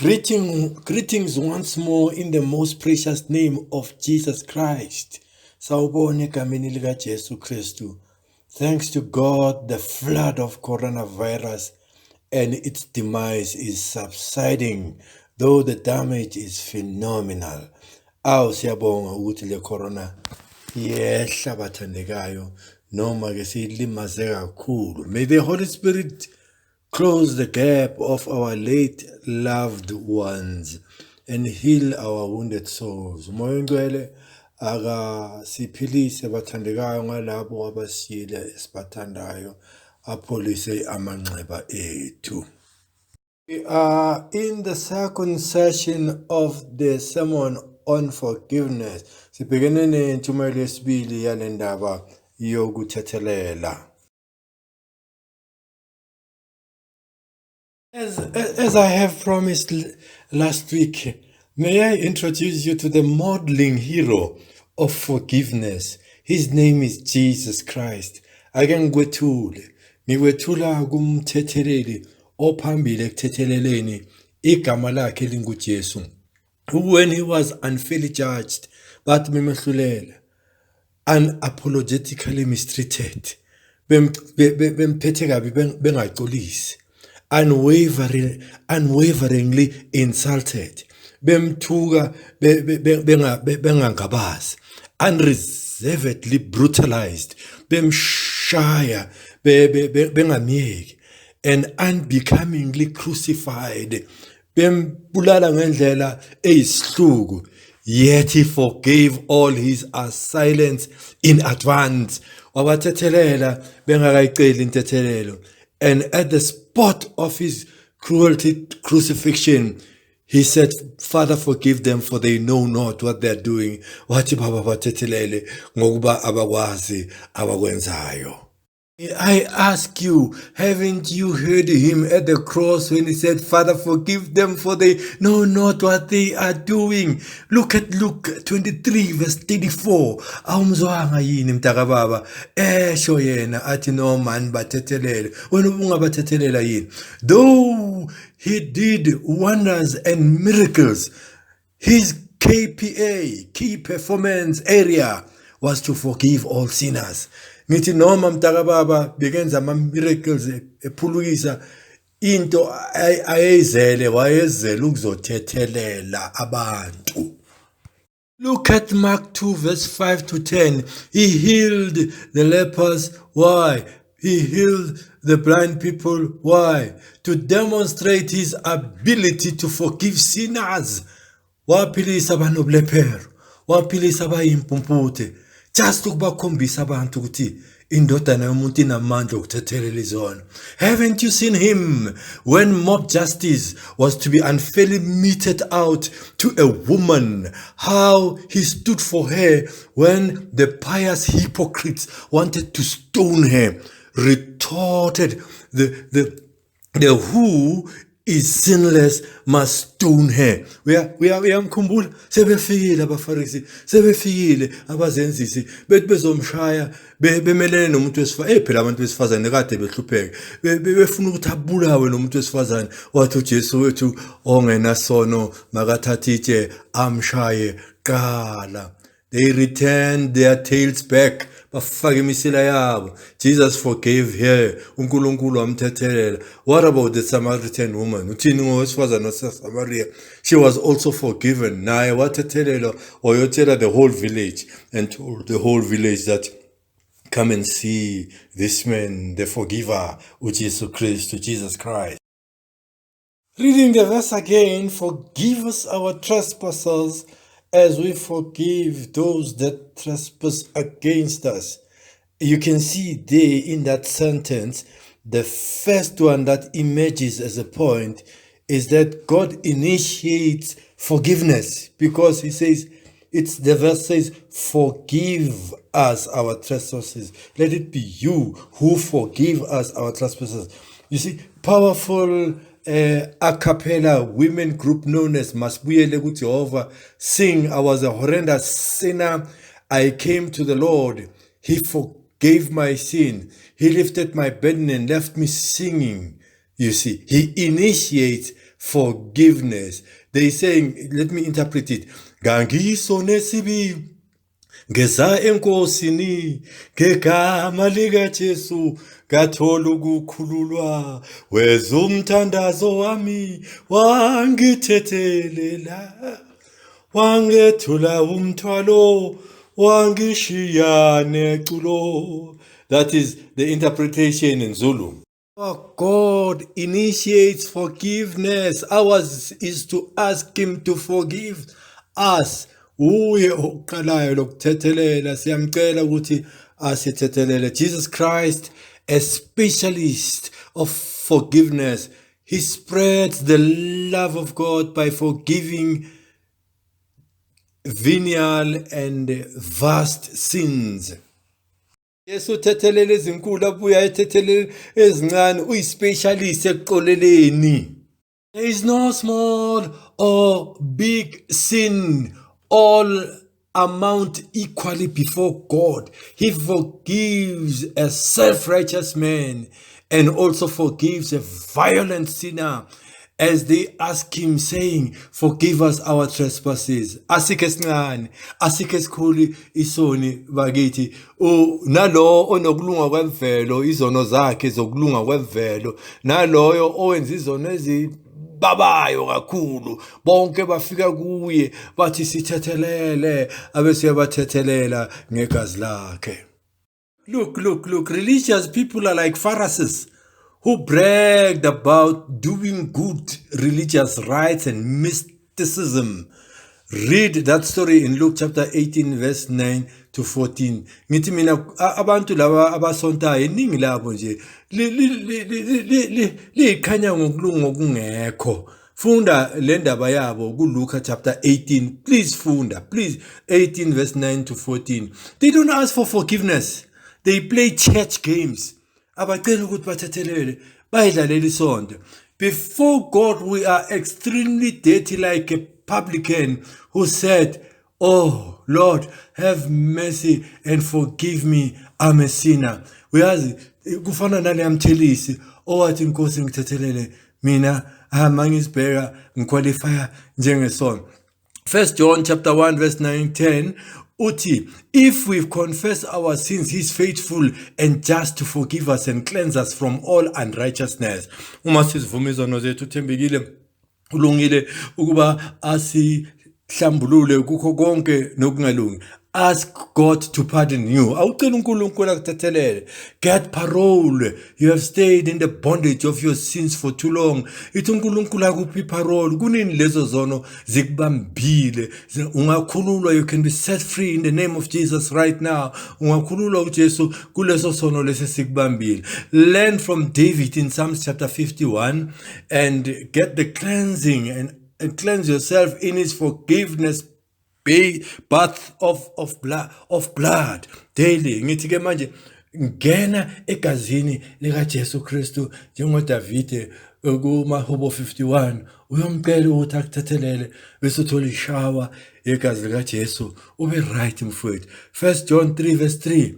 Greetings once more in the most precious name of Jesus Christ. Sawubona egameni lika Jesu Kristu. Thanks to God, the flood of coronavirus and its demise is subsiding, though the damage is phenomenal. Siyabonga ukuthi le corona yehla bathandekayo noma ke silimaze kakhulu. May the Holy Spirit close the gap of our late loved ones and heal our wounded souls. Umoya Ngcwele akasiphilise bathandekayo ngalabo abasiyile esibathandayo, apholise amanxeba ethu. We are in the second session of the sermon on forgiveness. Sibhekene nentshumayelo yesibili yale ndaba yokuthethelela. As I have promised last week, may I introduce you to the modeling hero of forgiveness. His name is Jesus Christ. Ake ngikwethula kumthetheleli ophambili ekuthetheleleni, igama lakhe linguJesu. When he was unfairly judged, but memehlulela, unapologetically mistreated, bemphethe kabi bengaxolisi, unwaveringly insulted, bemthuka bengangabazi, unreservedly brutalized, bemshaya bengamyeki, and unbecomingly crucified, bembulala ngendlela eyisihluku. Yet he forgave all his assailants in advance. Wabathethelela bengakayiceli intethelelo. And at the spot of his crucifixion, he said, Father, forgive them, for they know not what they're doing. Wathi baba bathethelele ngokuba abakwazi abakwenzayo. I ask you, haven't you heard him at the cross when he said, Father, forgive them, for they know not what they are doing? Look at Luke 23, verse 34. Awumzwanga yini mtaka baba? Esho yena athi no man bathethelele. Wena ungabathethelela yini? Though he did wonders and miracles, his KPA, key performance area, was to forgive all sinners. Ngithi noma mtaka baba bekenza ama miracles ephulukisa into ayezele wayezela ukuzothethelela abantu. Look at Mark 2 verse 5 to 10. He healed the lepers. Why? He healed the blind people. Why? To demonstrate his ability to forgive sinners. Waphilisa abanobulephero, waphilisa abayimpumputhe. Just ukubakhombisa abantu ukuthi indodana yomuntu inamandla okuthethelela izono. Haven't you seen him when mob justice was to be unfairly meted out to a woman? How he stood for her when the pious hypocrites wanted to stone her, retorted the who is sinless must stone her. Uyamkhumbula sebefikile abafarisi, sebefikile abazenzisi bethi bezomshaya bemelene nomuntu wesifazane. Phela abantu besifazane kade behlupheka, befuna ukuthi abulawe nomuntu wesifazane. Wathi uJesu wethu ongenasono makathathe itshe amshaye qala. They returned their tails back. Bafaka imisila yabo. Jesus forgave her. uNkulunkulu wamthethelela. What about the Samaritan woman? Uthini ngowesifazane waseSamaria? She was also forgiven. Naye wathethelelwa wayotshela the whole village, and told the whole village that come and see this man, the forgiver, uJesu Kristu, Jesus Christ. Reading the verse again, forgive us our trespasses as we forgive those that trespass against us. You can see there in that sentence, the first one that emerges as a point is that God initiates forgiveness, because he says, the verse says, forgive us our trespasses. Let it be you who forgive us our trespasses. You see, powerful a cappella women group known as Masbuyele kuJehova sing, I was a horrendous sinner, I came to the Lord, he forgave my sin, he lifted my burden and left me singing. You see, he initiates forgiveness. They saying, let me interpret it. Gangisone sibi ngeza enkosini ngegama lika Jesu ngathola ukukhululwa wezumthandazo wami wangithethelela wangethula umthwalo wangishiya neculo. That is the interpretation in Zulu. God initiates forgiveness. Ours is to ask him to forgive us. Uye oqalayo lokuthethelela, siyamcela ukuthi asithethelele. Jesus Christ, a specialist of forgiveness. He spreads the love of God by forgiving venial and vast sins. Yesu thethelele izinkulu abuya ethethelele ezincane, uyispecialist ekuqoleleni. There is no small or big sin, all amount equally before God. He forgives a self-righteous man and also forgives a violent sinner as they ask him, saying, forgive us our trespasses. Asike sincane, asike sikhulu isoni bakithi. Nalo onokulunga kwemvelo, izono zakhe zokulunga kwemvelo, naloyo owenza izono babayo kakhulu, bonke bafika kuye bathi sithethelele, abese yabathethelela ngegazi lakhe. Look, religious people are like Pharisees who bragged about doing good religious rites and mysticism. Read that story in Luke chapter 18 verse 9 to 14. Ngithi mina abantu laba abasontayo iningi labo nje likhanya ngokulunga okungekho. Funda le ndaba yabo kuLuke chapter 18. Please funda. Please 18 verse 9 to 14. They don't ask for forgiveness. They play church games. Abacela ukuthi bathethelele bayidlalela isonto. Before God we are extremely dirty, like a publican who said, oh Lord, have mercy and forgive me, I'm a sinner. Uyazi kufana nale amthelisi owathi inkosi ngithethelele mina mangisibheka ngiqualifya njengesona. 1 John chapter 1 verse 9-10 uthi, if we confess our sins, he's faithful and just to forgive us and cleanse us from all unrighteousness. Uma sizivuma izono zethu uthembekile ulungile ukuba asihlambulule kukho konke nokungalungi. Ask God to pardon you. Awucela uNkulunkulu akuthethelele. Get parole. You have stayed in the bondage of your sins for too long. Ithi uNkulunkulu akuphi parole. Kunini lezo zono zikubambile. Ungakhululwa, you can be set free in the name of Jesus right now. Ungakhululwa uJesu kuleso sono lesi sikubambile. Learn from David in Psalms chapter 51 and get the cleansing and cleanse yourself in his forgiveness bath of blood daily. Ngithi ke manje ngena egazini lika Jesu Kristu njengoDavide kuMahubo 51 uyomcela ukuthi akuthethelele bese uthola ishawa egazi lika Jesu ube right mfowethu. 1 John 3 verse 3,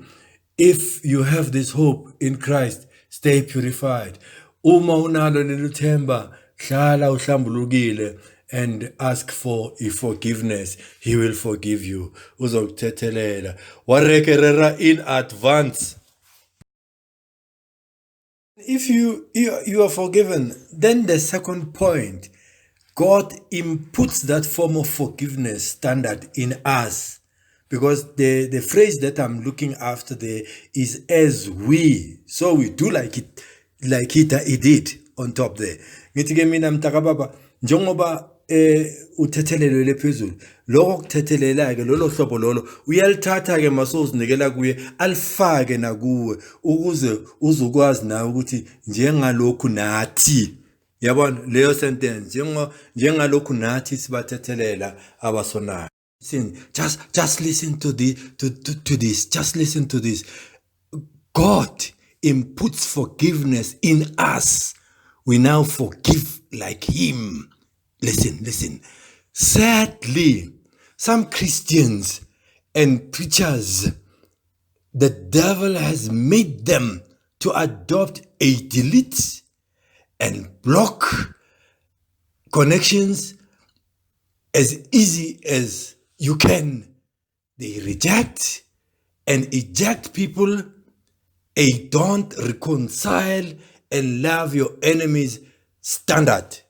if you have this hope in Christ, stay purified. Uma unalo leli themba hlala uhlambulukile and ask for forgiveness. He will forgive you. Uzokuthethelela. Warekerera in advance. If you are forgiven, then the second point, God inputs that form of forgiveness standard in us. Because the phrase that I'm looking after there is as we. So we do like he did on top there. Ngithi ke mina mtakababa njengoba uthethelelo lephezulu lokho kuthethelela ke lolo hlobo lolo uyalithatha ke masozinikela kuye alifake nakuwe ukuze uzokwazi nawe ukuthi njengalokhu nathi yabona leyo sentence njengalokhu nathi sibathethelela abasonayo. Just listen to this. Just listen to this. God inputs forgiveness in us. We now forgive like him. Listen. Sadly, some Christians and preachers, the devil has made them to adopt a delete and block connections as easy as you can. They reject and eject people. They don't reconcile and love your enemies standard.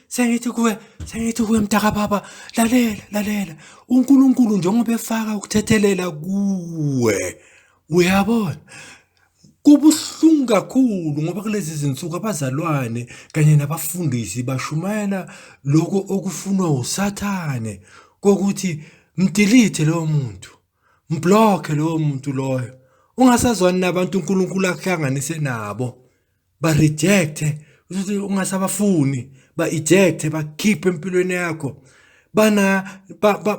Sengithi kuwe mtaka baba, lalela. uNkulunkulu njengoba efaka ukuthethelela kuwe. Uyabona? Kubuhlungu kakhulu ngoba kulezi zinsuku abazalwane kanye nabafundisi bashumayela lokho okufunwa uSathane kokuthi mdelete lowo muntu, mblock lowo muntu loyo. Ungasazwani nabantu uNkulunkulu akuhlanganise nabo. Ba reject, uthi ungasabafuni, ba eject, ba keep empilweni yakho.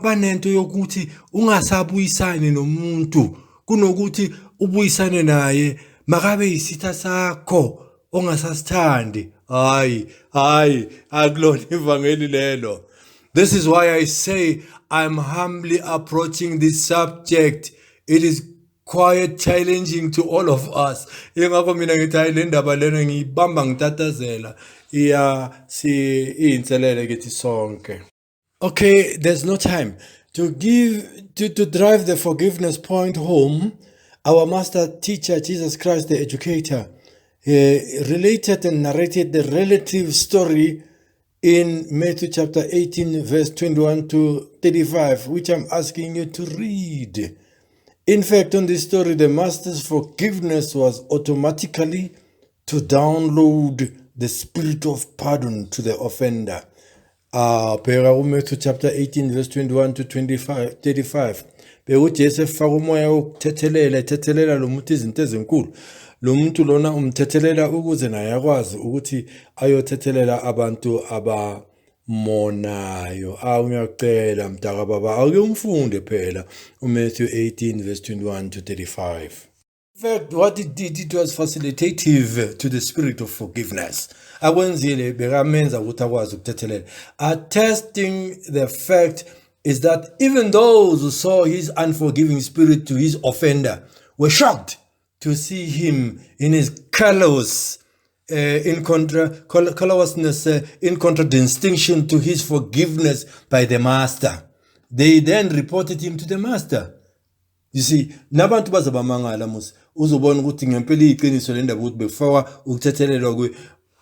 Banento yokuthi ungasabuyisani nomuntu kunokuthi ubuyisane naye makabe isitha sakho ongasasithandi. Hayi akulona ivangeli lelo. This is why I say I'm humbly approaching this subject. It is quite challenging to all of us. Ingakho mina ngithi hayi le ndaba lena ngiyibamba ngitatazela inselele kithi sonke. Okay, there's no time to drive the forgiveness point home. Our master teacher, Jesus Christ, the educator, related and narrated the relative story in Matthew chapter 18, verse 21 to 35, which I'm asking you to read. In fact, on this story, the master's forgiveness was automatically to download the spirit of pardon to the offender. Matthew chapter 18, verse 21 to 35. UJesu efaka umoya wokuthethelela lo muntu izinto ezinkulu. Lo muntu lona umthethelela ukuze naye akwazi ukuthi ayothethelela abantu abamonayo. Ngiyacela mdaka baba ake umfunde phela uMatthew 18 verse 21 to 35. In fact, what it did, it was facilitative to the spirit of forgiveness. Akwenzile bekamenza ukuthi akwazi ukuthethelela. Attesting the fact is that even those who saw his unforgiving spirit to his offender were shocked to see him in his callousness, in contradistinction to his forgiveness by the master. They then reported him to the master. You see, nabantu bazabamangala musi uzobona ukuthi ngempela iqiniso le ndaba ukuthi befaka ukuthethelelwa kuye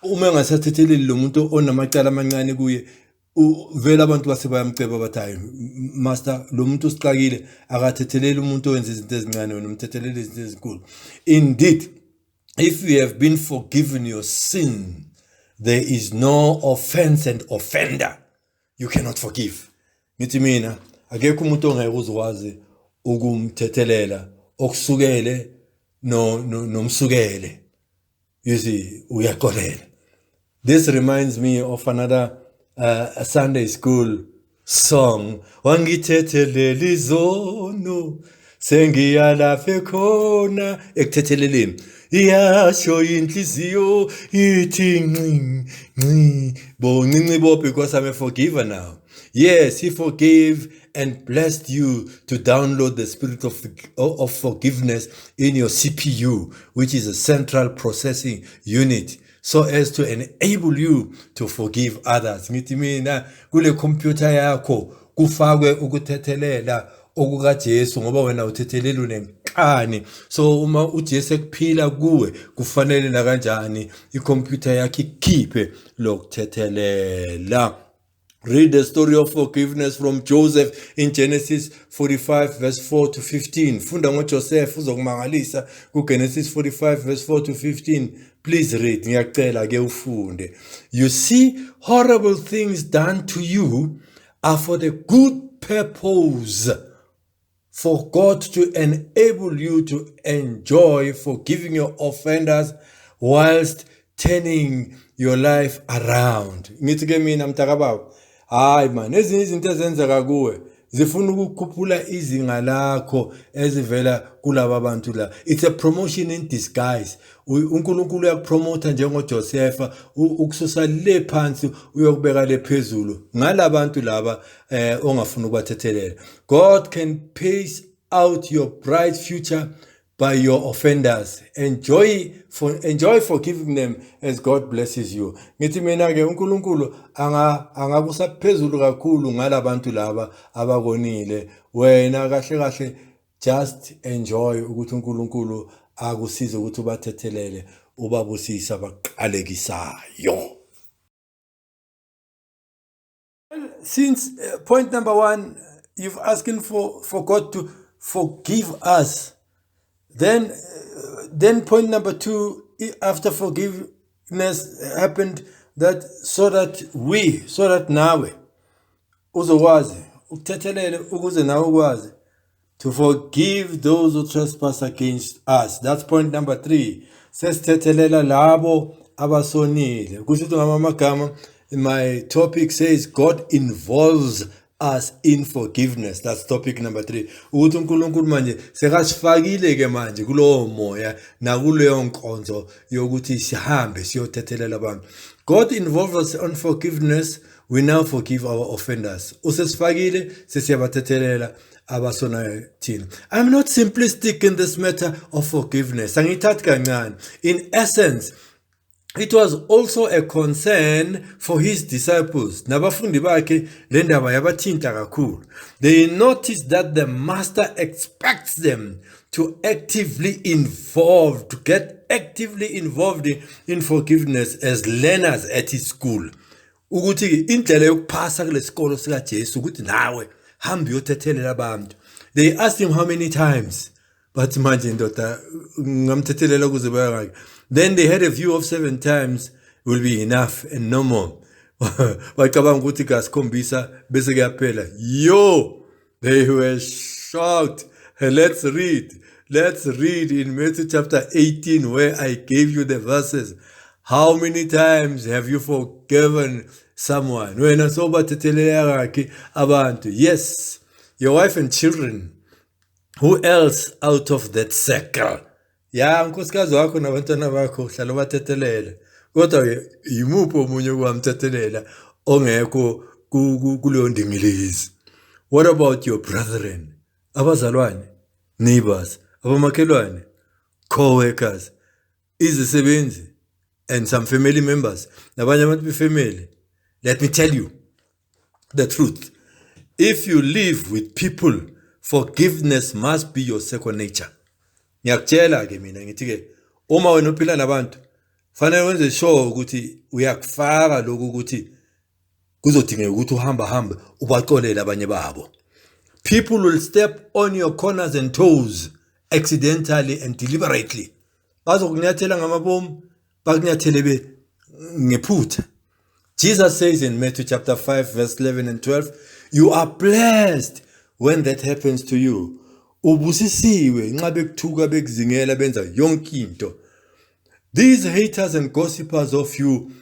uma engasathetheleli lo muntu onamacala amancane kuye vele abantu basebayamceba bathi hayi master lo muntu usixakile akathetheleli umuntu owenza izinto ezincane wena umthethelele izinto ezinkulu. Indeed, if you have been forgiven your sin, there is no offense and offender you cannot forgive. Ngithi mina akekho umuntu ongeke uzwazi ukumthethelela okusukele nomsukele. You see, uyaxolela. This reminds me of another a Sunday school song. Wangithethelela izono sengiyalafe khona ekuthetheleleni. Iyasho inhliziyo ithi nci bo because I'm a forgiver now. Yes, he forgave and blessed you to download the spirit of forgiveness in your CPU, which is a central processing unit, so as to enable you to forgive others. Ngithi mina kule computer yakho kufakwe ukuthethelela okukaJesu ngoba wena uthethelela unenkani. So uma uJesu ekuphila kuwe kufanele na kanjani icomputer yakho ikhiphe lokuthethelela. Read the story of forgiveness from Joseph in Genesis 45 verse 4 to 15. Funda ngoJoseph uzokumangalisa kuGenesis 45 verse 4 to 15. Please read. Ngiyacela ke ufunde. You see, horrible things done to you are for the good purpose, for God to enable you to enjoy forgiving your offenders whilst turning your life around. Ngithi ke mina mtakababa, hayi man, ezinye izinto ezenzeka kuwe zifuna ukukhuphula izinga lakho ezivela kulabo abantu la. It's a promotion in disguise. uNkulunkulu uyakupromota njengoJosepha ukususa le phansi uyokubeka le phezulu ngalabantu laba ongafuna ukubathethelela. God can pace out your bright future by your offenders. Enjoy forgiving them as God blesses you. Ngithi mina ke uNkulunkulu angakusa phezulu kakhulu ngalabantu laba abakonile. Wena kahle kahle just enjoy ukuthi uNkulunkulu akusize ukuthi ubathethelele ubabusisa abaqalekisayo. Since point number 1, you've asking for God to forgive us. Then point number 2, after forgiveness happened, that so that nawe uzokwazi ukuthethelele ukuze nawe ukwazi to forgive those who trespass against us. That's point number 3. Sesithethelela labo abasonile. Kusho ukuthi ngamagama, my topic says God involves us in forgiveness. That's topic number 3. Ukuthi uNkulunkulu manje sekasifakile ke manje kulowo moya nakuleyo nkonzo yokuthi sihambe siyothethelela abantu. God involves us on forgiveness. We now forgive our offenders. Usesifakile sesiyabathethelela abasonayo thina. I'm not simplistic in this matter of forgiveness. Angithathi kancane. In essence, it was also a concern for his disciples. Nabafundi bakhe le ndaba yabathinta kakhulu. They noticed that the master expects them to get actively involved in forgiveness as learners at his school. Ukuthi indlela yokuphasa kule sikolo sika Jesu ukuthi nawe hamba uyothethelela abantu. They asked him how many times. But manje ndoda ngamthethelela kuze bayake. Then they had a view of 7 times will be enough and no more. Bacabanga ukuthi kasikhombisa bese kuyaphela. Yo, they were shocked. Let's read in Matthew chapter 18 where I gave you the verses. How many times have you forgiven someone? Wena sobathethelela ke abantu. Yes, your wife and children. Who else out of that circle? Ya unkosikazi wakho nabantwana bakho hlala bathethelela. Kodwa yimuphi omunye kwamthethelela ongekho kuleyo ndingilizi? What about your brethren? Abazalwane, neighbors, abamakhelwane, co-workers, izisebenzi, and some family members. Nabanye abantu befamily. Let me tell you the truth. If you live with people, forgiveness must be your second nature. Ngiyakutshela ke mina ngithi ke uma wena uphila nabantu fanele wenze sure ukuthi uyakufaka lokho ukuthi kuzodingeka ukuthi uhamba ubaxolele abanye babo. People will step on your corners and toes accidentally and deliberately. Bazokunyathela ngamabomu, bakunyathele ngephutha. Jesus says in Matthew chapter 5 verse 11 and 12, you are blessed when that happens to you. Ubusisiwe nxa bekuthuka bekuzingela benza yonke into. These haters and gossipers of you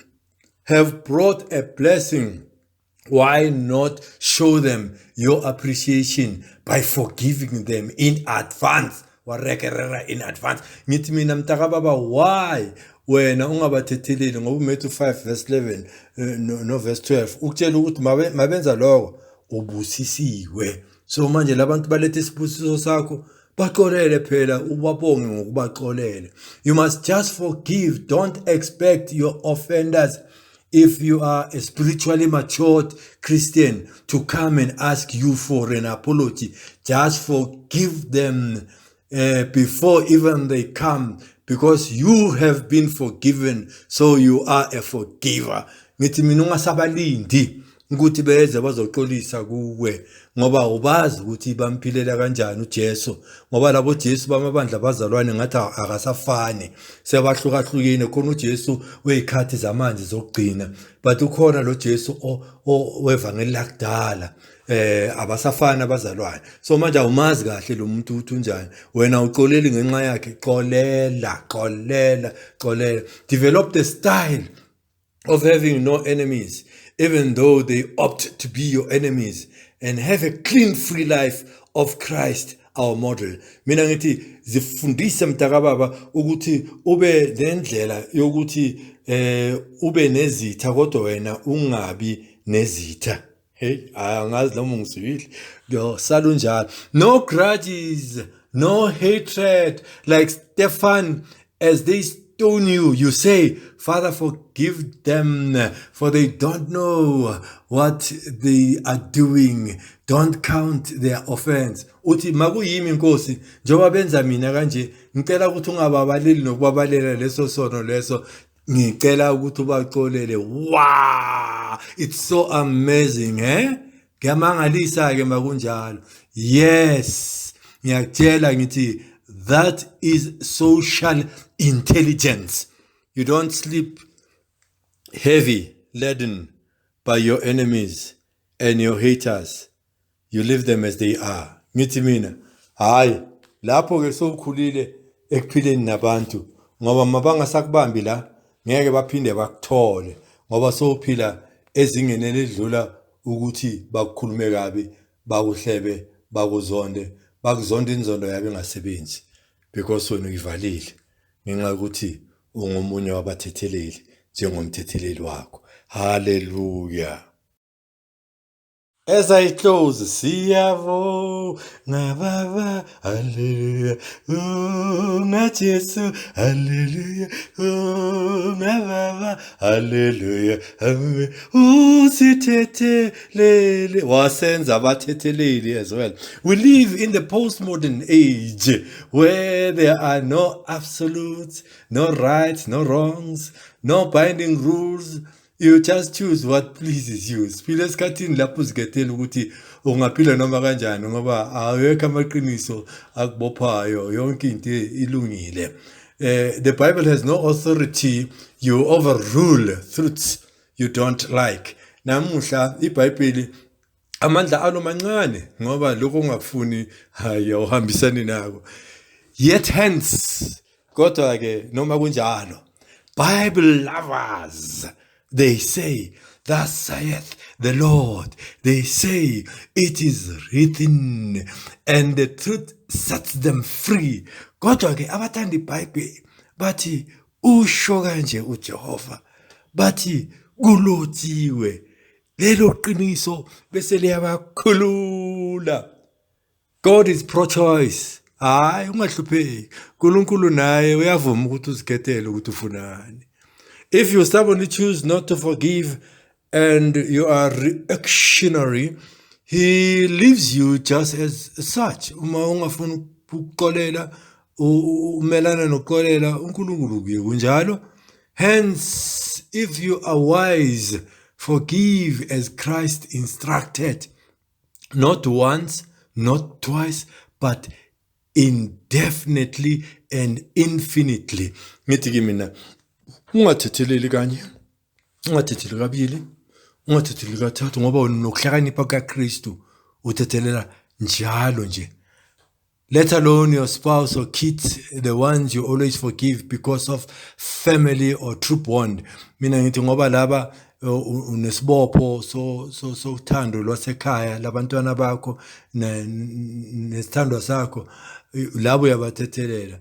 have brought a blessing. Why not show them your appreciation by forgiving them in advance? In advance. Ngithi mina mtaka baba, why wena ungabathetheleli ngoba Matthew 5 verse 11 no verse 12 ukutshela ukuthi mabenza lokho ubusisiwe. So manje labantu balethe isibusiso sakho baxolele phela ubabonge ngokubaxolele. You must just forgive. Don't expect your offenders, if you are a spiritually matured Christian, to come and ask you for an apology. Just forgive them before even they come, because you have been forgiven, so you are a forgiver. Ngithi mina ungasabalindi ukuthi beze bazoxolisa kuwe ngoba ubazi ukuthi bamphilela kanjani uJesu, ngoba labo Jesu bamabandla bazalwane ngathi akasafani, sebahlukahlukene. Khona uJesu wezikhathi zamanje zokugcina, but ukhona lo Jesu wevangeli lakudala. Abasafana abazalwane. So manje awumazi kahle lo muntu uthi unjani. Wena uxoleli ngenxa yakhe, xolela. Develop the style of having no enemies, even though they opt to be your enemies, and have a clean free life of Christ our model. Mina ngithi zifundise mtaka baba ukuthi ube nendlela yokuthi ube nezitha kodwa wena ungabi nezitha. Hey, angazi noma ngizwile. Yo, salunjalo. No grudges, no hatred. Like Stephen, as they stone you, you say, Father, forgive them, for they don't know what they are doing. Don't count their offense. Uthi makuyimi Nkosi, njengoba benza mina kanje, ngicela ukuthi ungababaleli nokubabalela leso sono leso, ngicela ukuthi ubaxolele. Wow, it's so amazing, Ngiyamangalisa ke makunjalo. Yes, ngiyakutshela ngithi that is social intelligence. You don't sleep heavy laden by your enemies and your haters. You leave them as they are. Ngithi mina, hayi, lapho ke sowukhulile ekuphileni nabantu, ngoba mabangasakubambi la, ngeke baphinde bakuthole, ngoba sowuphila ezingeni elidlula ukuthi bakukhulume kabi, bakuhlebe, bakuzonde, bakuzonde inzondo yabo engasebenzi, because wena uyivalile ngenxa yokuthi ungomunye wabathetheleli njengomthetheleli wakho. Hallelujah. As I close, siyavo ngababa, hallelujah, ngajesu, hallelujah, ngababa, hallelujah, usithethelele, wasenza abathetheleli as well. We live in the postmodern age where there are no absolutes, no rights, no wrongs, no binding rules. You just choose what pleases you. Siphila esikhathini lapho uzikethela ukuthi ungaphila noma kanjani ngoba awekho amaqiniso akubophayo, yonke into ilungile. The Bible has no authority. You overrule truths you don't like. Namuhla iBhayibheli amandla alo mancane ngoba lokho ongakufuni awuhambisani nako. Yet hence, kodwa ke noma kunjalo, Bible lovers, they say, thus saith the Lord. They say, it is written, and the truth sets them free. Kodwa ke abathanda iBhayibheli bathi usho kanje uJehova, bathi kulotshiwe, lelo qiniso bese liyabakhulula. God is pro-choice. Hayi ungahlupheki. uNkulunkulu naye uyavuma ukuthi uzikhethele ukuthi ufunani. If you stubbornly choose not to forgive and you are reactionary, he leaves you just as such. Uma ungafuna ukuxolela, umelana nokuxolela, uNkulunkulu kuye kunjalo. Hence, if you are wise, forgive as Christ instructed, not once, not twice, but indefinitely and infinitely. Ngithi ke mina, ungathetheleli kanye, ungathetheleli kabili, ungathetheleli kathathu ngoba unokuhlakanipha kaKristu uthethelela njalo nje. Let alone your spouse or kids, the ones you always forgive because of family or true bond. Mina ngithi ngoba laba unesibopho so uthando lwasekhaya labantwana bakho nesithando sakho, labo uyabathethelela.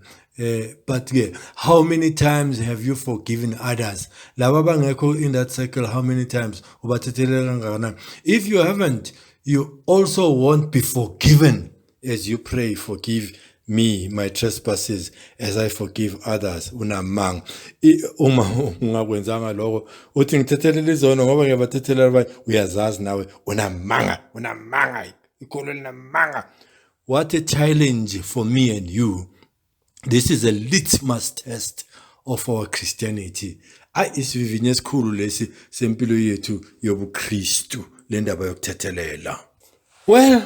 But how many times have you forgiven others? Laba bangekho in that circle, how many times ubathethelela kangakanani? If you haven't, you also won't be forgiven as you pray, forgive me my trespasses as I forgive others. Unamanga. Uma ungakwenzanga lokho, uthi ngithethelele izono ngoba ngiyabathethelela abanye, uyazazi nawe unamanga. Ikolo linamanga. What a challenge for me and you. This is a litmus test of our Christianity. Isivivinyo esikhulu lesi sempilo yethu yobuKristu lendaba yokuthethelela. Well,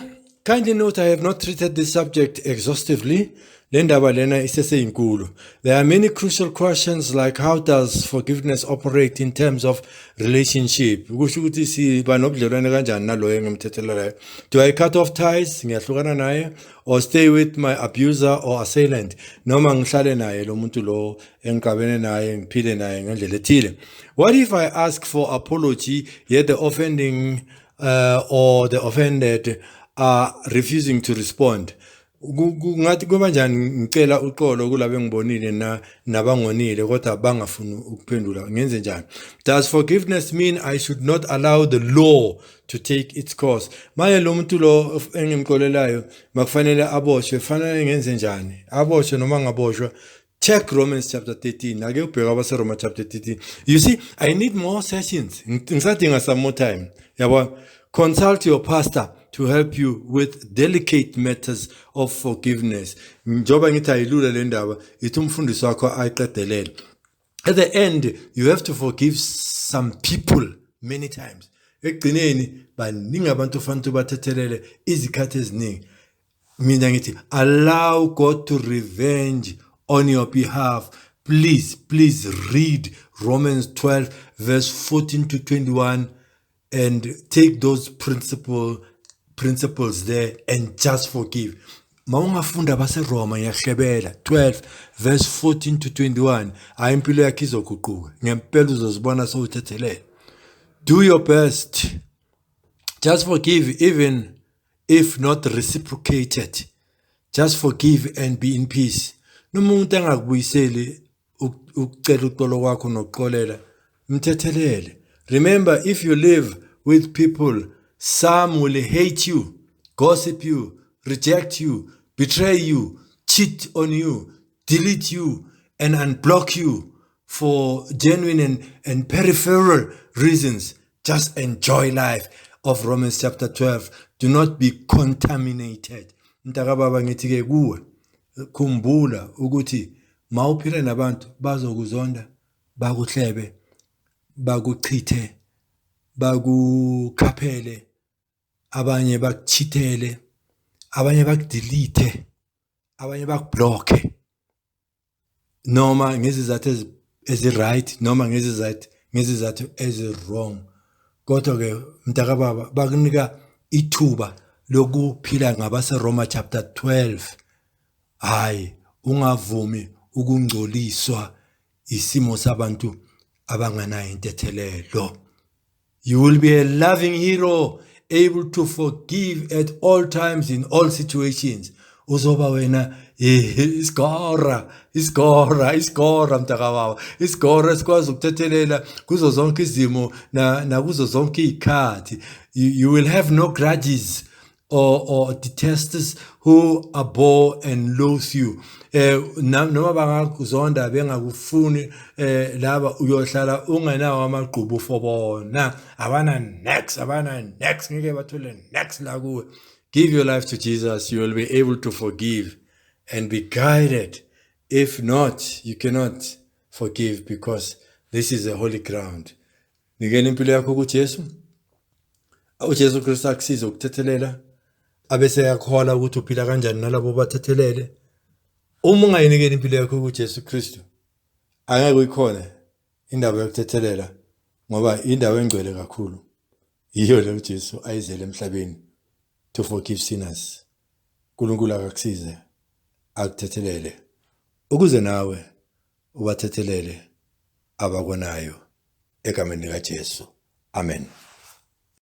kindly note I have not treated this subject exhaustively. Lendaba lena iseseyinkulu. There are many crucial questions like how does forgiveness operate in terms of relationship? Kusho ukuthi siba nobudlelwane kanjani naloyo engimthethelelayo. Do I cut off ties? Ngiyahlukana naye? Or stay with my abuser or assailant? Noma ngihlale naye lo muntu lo engikabene naye ngiphile naye ngendlela ethile. What if I ask for apology yet the offending or the offended are refusing to respond? ngathi kuba njani ngicela uxolo kulabe ngibonile nabangonile kodwa bangafuni ukuphendula ngenze njani. Does forgiveness mean I should not allow the law to take its course? Maye lo muntu lo engimxolelayo makufanele aboshwe, fanele ngenze njani? Aboshwe noma ngaboshwa? Check Romans chapter 13. Ake ubheka abase Roma chapter 13. You see, I need more sessions. Ngisadinga some more time. Yabo, consult your pastor to help you with delicate matters of forgiveness. Njoba ngithi ayilula le ndaba, ithi umfundisi wakho ayiqedelele. At the end, you have to forgive some people many times. Ekugcineni baningi abantu ufanele ubathethelele izikhathi eziningi. Mina ngithi allow God to revenge on your behalf. Please read Romans 12 verse 14 to 21 and take those principles there and just forgive. Mawungafunda base Roma yahlebela 12 verse 14 to 21 ayimpilo yakhe izoguquka ngempela uzozibona sowuthethelele. Do your best. Just forgive even if not reciprocated. Just forgive and be in peace. Nomuntu engakubuyiseli ukucela uxolo kwakho nokuxolela mthethelele. Remember, if you live with people, some will hate you, gossip you, reject you, betray you, cheat on you, delete you, and unblock you for genuine and peripheral reasons. Just enjoy life of Romans chapter 12. Do not be contaminated. Mntakababa ngithi-ke kuwe khumbula ukuthi mawuphila nabantu bazokuzonda, bakuhlebe, bakuchithe, bakukhaphele, abanye bakuchithele, abanye bakudelete, abanye bakubloke, noma ngezizathu ezi-right noma ngezizathu ezi-wrong. Kodwa ke mntakababa bakunika ithuba lokuphila ngabase Roma chapter 12. Hayi ungavumi ukungcoliswa isimo sabantu abanganayo intethelelo. You will be a loving hero, able to forgive at all times in all situations. Uzoba wena iskora mntakababa, iskora sikwazi ukuthethelela kuzo zonke izimo na kuzo zonke izikhathi. You will have no grudges or detesters who abhor and loathe you. Noma bangakuzonda bengakufuni laba uyohlala ungenawo amagqubu for bona. Abana next ngeke bathole next la kuwe. Give your life to Jesus. You will be able to forgive and be guided. If not, you cannot forgive because this is a holy ground. Nikeni impilo yakho kuJesu. uJesu Kristu akusiza ukuthethelela abese yakhola ukuthi uphila kanjani nalabo bathethelele. Uma ungayinikeni impilo yakho kuJesu Kristu angeke uyikhona indaba yokuthethelela ngoba indawo engcwele kakhulu. Yiyo le uJesu ayizele emhlabeni to forgive sinners. uNkulunkulu akakusize akuthethelele ukuze nawe ubathethelele abakonayo egameni likaJesu. Amen.